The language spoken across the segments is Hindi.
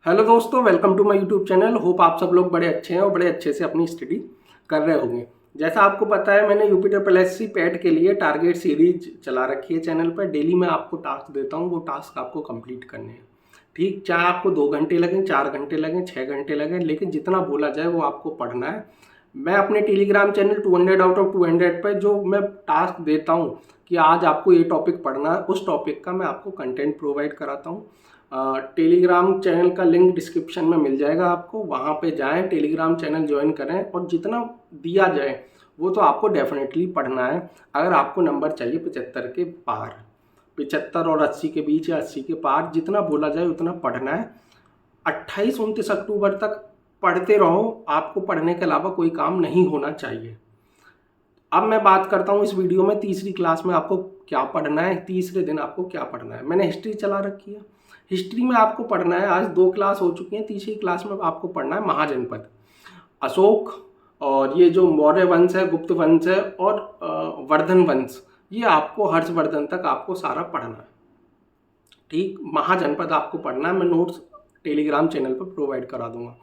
हेलो दोस्तों, welcome to my YouTube channel. Hope आप सब लोग बड़े अच्छे हैं और बड़े अच्छे से अपनी स्टडी कर रहे होंगे। जैसा आपको पता है, मैंने यूपिटर प्लस सी पैट के लिए टारगेट सीरीज चला रखी है चैनल पर। डेली मैं आपको टास्क देता हूँ, वो टास्क आपको कंप्लीट करने हैं। ठीक, चाहे आपको 2 घंटे लगें, 4 घंटे लगें, 6 घंटे लगें, लेकिन जितना बोला जाए वो आपको पढ़ना है। मैं अपने टेलीग्राम चैनल 200 आउट ऑफ 200 पर जो मैं टास्क देता हूँ कि आज आपको ये टॉपिक पढ़ना है, उस टॉपिक का मैं आपको कंटेंट प्रोवाइड कराता हूँ। टेलीग्राम चैनल का लिंक डिस्क्रिप्शन में मिल जाएगा आपको, वहाँ पे जाएं, टेलीग्राम चैनल ज्वाइन करें और जितना दिया जाए वो तो आपको डेफिनेटली पढ़ना है। अगर आपको नंबर चाहिए 75 के पार, 75 और 80 के बीच या 80 के पार, जितना बोला जाए उतना पढ़ना है। 28-29 अक्टूबर तक पढ़ते रहो, आपको पढ़ने के अलावा कोई काम नहीं होना चाहिए। अब मैं बात करता हूँ इस वीडियो में तीसरी क्लास में आपको क्या पढ़ना है, तीसरे दिन आपको क्या पढ़ना है। मैंने हिस्ट्री चला रखी है। हिस्ट्री में आपको पढ़ना है, आज 2 क्लास हो चुकी हैं, तीसरी क्लास में आपको पढ़ना है महाजनपद, अशोक और ये जो मौर्य वंश है, गुप्त वंश है और वर्धन वंश, ये आपको हर्षवर्धन तक आपको सारा पढ़ना है। ठीक, महाजनपद आपको पढ़ना है। मैं नोट्स टेलीग्राम चैनल पर प्रोवाइड करा दूंगा।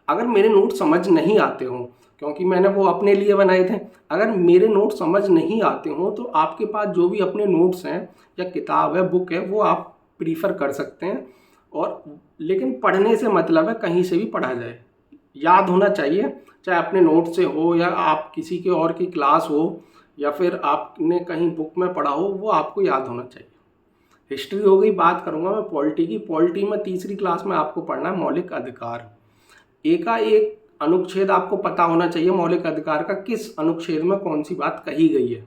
अगर मेरे नोट समझ नहीं आते हों, क्योंकि मैंने वो अपने लिए बनाए थे, अगर मेरे नोट समझ नहीं आते हों तो आपके पास जो भी अपने नोट्स हैं या किताब है, बुक है, वो आप प्रीफर कर सकते हैं। और लेकिन पढ़ने से मतलब है कहीं से भी पढ़ा जाए, याद होना चाहिए, चाहे अपने नोट से हो या आप किसी के और की क्लास हो या फिर आपने कहीं बुक में पढ़ा हो, वो आपको याद होना चाहिए। हिस्ट्री हो गई। बात करूंगा मैं पॉलिटी की। पॉलिटी में तीसरी क्लास में आपको पढ़ना है मौलिक अधिकार। एकाएक अनुच्छेद आपको पता होना चाहिए मौलिक अधिकार का, किस अनुच्छेद में कौन सी बात कही गई है,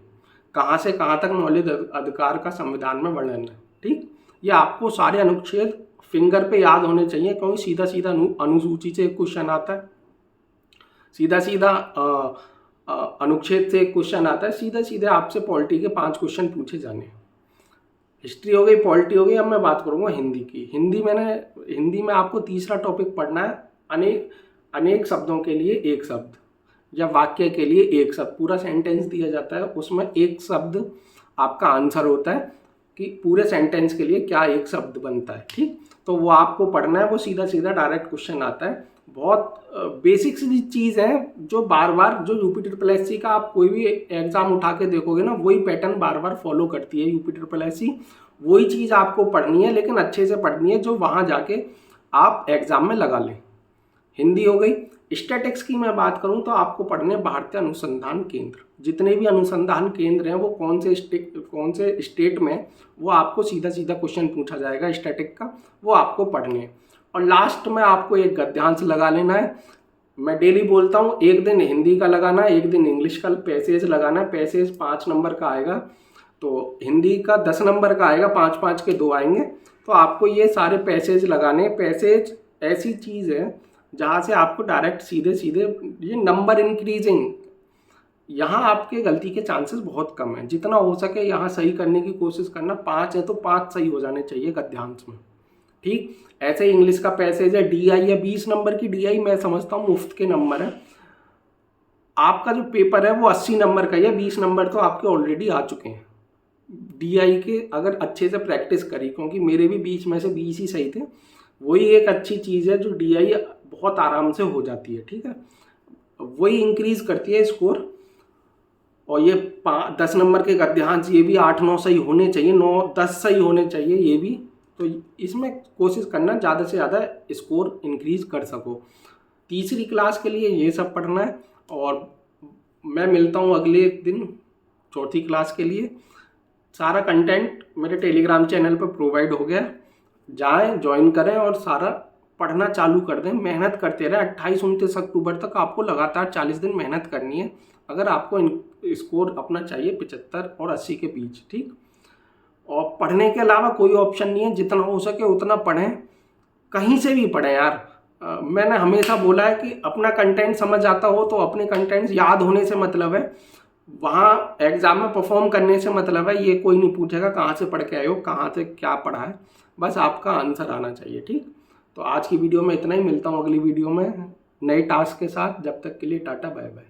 कहाँ से कहाँ तक मौलिक अधिकार का संविधान में वर्णन है। ठीक, ये आपको सारे अनुच्छेद फिंगर पे याद होने चाहिए, क्योंकि सीधा सीधा अनुसूची से एक क्वेश्चन आता है, सीधा सीधा अनुच्छेद से एक क्वेश्चन आता है, सीधा सीधे आपसे पॉलिटी के 5 क्वेश्चन पूछे जाने। हिस्ट्री हो गई, पॉलिटी हो गई। अब मैं बात करूंगा हिंदी की। हिंदी में आपको तीसरा टॉपिक पढ़ना है, अनेक शब्दों के लिए एक शब्द या वाक्य के लिए एक शब्द। पूरा सेंटेंस दिया जाता है, उसमें एक शब्द आपका आंसर होता है कि पूरे सेंटेंस के लिए क्या एक शब्द बनता है। ठीक, तो वो आपको पढ़ना है। वो सीधा सीधा डायरेक्ट क्वेश्चन आता है। बहुत बेसिक सी चीज़ है जो बार बार, जो यूपिटर प्लस सी का आप कोई भी एग्जाम उठा के देखोगे ना, वही पैटर्न बार बार फॉलो करती है यूपिटर प्लस सी। वही चीज़ आपको पढ़नी है, लेकिन अच्छे से पढ़नी है जो वहाँ जाके आप एग्जाम में लगा लें। हिंदी हो गई। स्टैटिक्स की मैं बात करूं तो आपको पढ़ने भारतीय अनुसंधान केंद्र। जितने भी अनुसंधान केंद्र हैं वो कौन से स्टेट में, वो आपको सीधा सीधा क्वेश्चन पूछा जाएगा स्टैटिक का, वो आपको पढ़ने हैं। और लास्ट में आपको एक गद्यांश लगा लेना है। मैं डेली बोलता हूँ, एक दिन हिंदी का लगाना है, एक दिन इंग्लिश का पैसेज लगाना है। पैसेज 5 नंबर का आएगा, तो हिंदी का 10 नंबर का आएगा, 5-5 के 2 आएंगे। तो आपको ये सारे पैसेज लगाने। पैसेज ऐसी चीज़ है जहाँ से आपको डायरेक्ट सीधे सीधे ये नंबर इंक्रीजिंग, यहाँ आपके गलती के चांसेस बहुत कम हैं। जितना हो सके यहाँ सही करने की कोशिश करना। 5 है तो 5 सही हो जाने चाहिए गद्यांश में। ठीक, ऐसे ही इंग्लिश का पैसेज है, DI है, 20 नंबर की DI मैं समझता हूँ मुफ्त के नंबर है। आपका जो पेपर है वो 80 नंबर का है, 20 नंबर तो आपके ऑलरेडी आ चुके हैं DI के, अगर अच्छे से प्रैक्टिस करी, क्योंकि मेरे भी 20 में से 20 ही सही थे। वही एक अच्छी चीज़ है जो DI बहुत आराम से हो जाती है। ठीक है, वही इंक्रीज करती है स्कोर। और ये 10 नंबर के गद्यांश, ये भी 8-9 सही होने चाहिए, 9-10 सही होने चाहिए ये भी। तो इसमें कोशिश करना ज़्यादा से ज़्यादा स्कोर इंक्रीज कर सको। तीसरी क्लास के लिए ये सब पढ़ना है। और मैं मिलता हूँ अगले दिन चौथी क्लास के लिए। सारा कंटेंट मेरे टेलीग्राम चैनल पर प्रोवाइड हो गया, जाएं, ज्वाइन करें और सारा पढ़ना चालू कर दें। मेहनत करते रहें। 28-29 अक्टूबर तक आपको लगातार 40 दिन मेहनत करनी है, अगर आपको स्कोर अपना चाहिए 75 और 80 के बीच। ठीक, और पढ़ने के अलावा कोई ऑप्शन नहीं है। जितना हो सके उतना पढ़ें, कहीं से भी पढ़ें यार। मैंने हमेशा बोला है कि अपना कंटेंट समझ आता हो तो अपने कंटेंट्स याद होने से मतलब है, वहाँ एग्जाम में परफॉर्म करने से मतलब है। ये कोई नहीं पूछेगा कहाँ से पढ़ के आए हो, कहाँ से क्या पढ़ा है, बस आपका आंसर आना चाहिए। ठीक, तो आज की वीडियो में इतना ही। मिलता हूँ अगली वीडियो में नए टास्क के साथ। जब तक के लिए टाटा, बाय बाय।